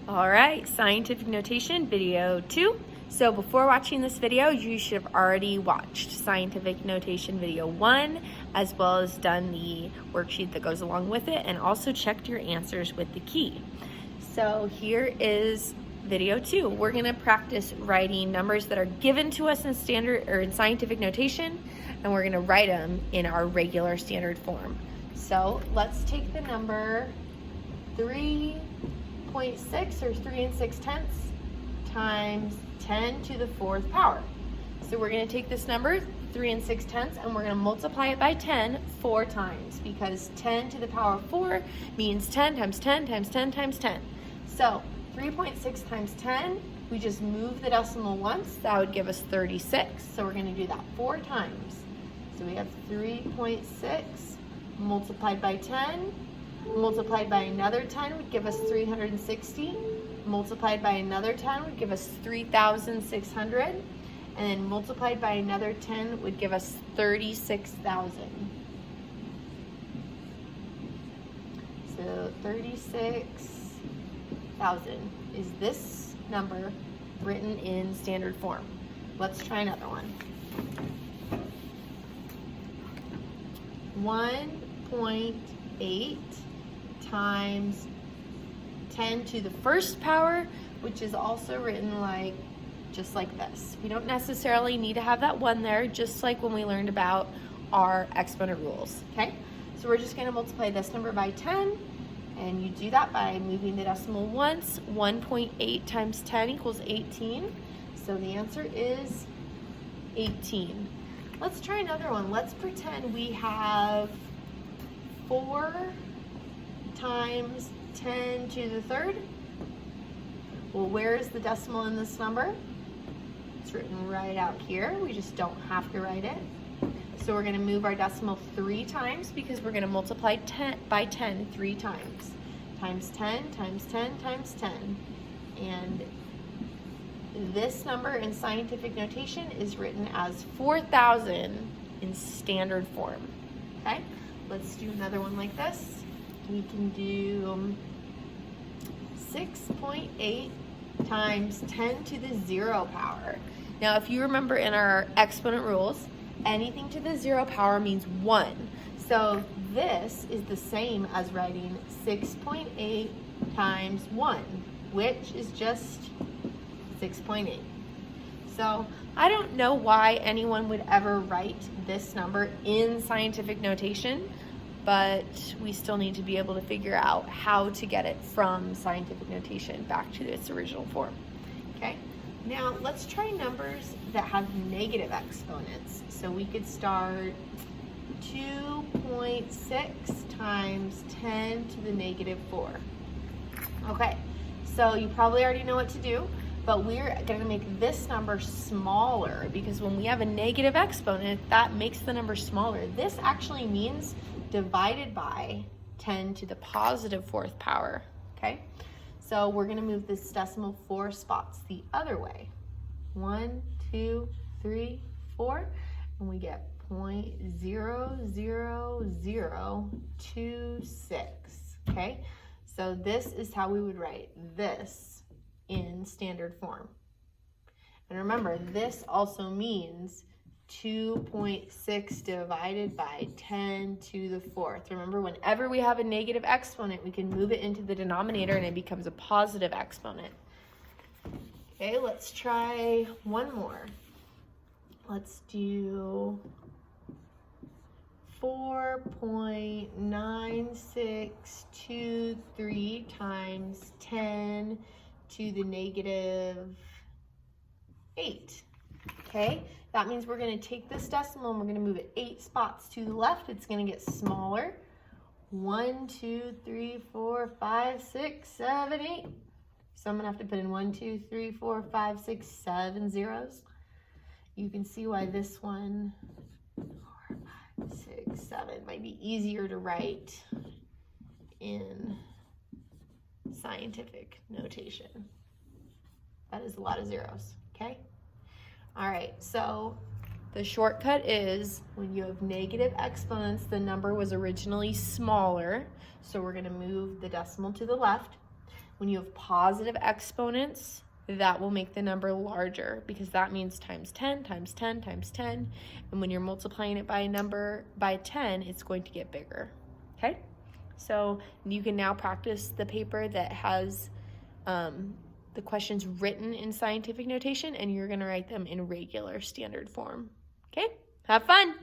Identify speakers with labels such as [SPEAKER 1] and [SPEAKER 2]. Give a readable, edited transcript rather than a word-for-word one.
[SPEAKER 1] All right, scientific notation video 2. So before watching this video, you should have already watched scientific notation video 1, as well as done the worksheet that goes along with it, and also checked your answers with the key. So here is video 2. We're gonna practice writing numbers that are given to us in standard or in scientific notation, and we're gonna write them in our regular standard form. So let's take the number 3.6 or 3 6/10 times 10 to the 4th power. So we're going to take this number 3 6/10 and we're going to multiply it by 10 4 times, because 10 to the power of 4 means 10 times 10 times 10 times 10. So 3.6 times 10, we just move the decimal once, that would give us 36. So we're going to do that 4 times. So we have 3.6 multiplied by 10, multiplied by another 10 would give us 360, multiplied by another 10 would give us 3,600, and then multiplied by another 10 would give us 36,000. So 36,000 is this number written in standard form. Let's try another one. 1.8 times 10 to the 1st power, which is also written just like this. We don't necessarily need to have that 1 there, just like when we learned about our exponent rules, okay? So we're just going to multiply this number by 10, and you do that by moving the decimal once. 1.8 times 10 equals 18, so the answer is 18. Let's try another one. Let's pretend we have 4 times 10 to the 3rd. Well, where is the decimal in this number? It's written right out here. We just don't have to write it. So we're going to move our decimal 3 times, because we're going to multiply 10 by 10 3 times. Times 10 times 10 times 10. And this number in scientific notation is written as 4,000 in standard form. Okay, let's do another one like this. We can do 6.8 times 10 to the 0 power. Now, if you remember in our exponent rules, anything to the 0 power means 1. So this is the same as writing 6.8 times 1, which is just 6.8. So I don't know why anyone would ever write this number in scientific notation, but we still need to be able to figure out how to get it from scientific notation back to its original form. Okay, now let's try numbers that have negative exponents. So we could start 2.6 times 10 to the negative 4. Okay, so you probably already know what to do, but we're going to make this number smaller, because when we have a negative exponent, that makes the number smaller. This actually means divided by 10 to the positive 4th power, okay? So we're going to move this decimal 4 spots the other way. 1, 2, 3, 4, and we get 0.00026, okay? So this is how we would write this in standard form. And remember, this also means 2.6 divided by 10 to the 4th. Remember, whenever we have a negative exponent, we can move it into the denominator and it becomes a positive exponent. Okay, let's try one more. Let's do 4.9623 times 10 to the negative 8. Okay, that means we're going to take this decimal and we're going to move it 8 spots to the left. It's going to get smaller. 1, 2, 3, 4, 5, 6, 7, 8. So I'm going to have to put in 1, 2, 3, 4, 5, 6, 7 zeros. You can see why this one, 4, 5, 6, 7, might be easier to write in scientific notation. That is a lot of zeros, okay? All right, so the shortcut is when you have negative exponents, the number was originally smaller, so we're gonna move the decimal to the left. When you have positive exponents, that will make the number larger because that means times 10, times 10, times 10. And when you're multiplying it by a number by 10, it's going to get bigger. Okay? So you can now practice the paper that has the questions written in scientific notation, and you're going to write them in regular standard form. Okay? Have fun!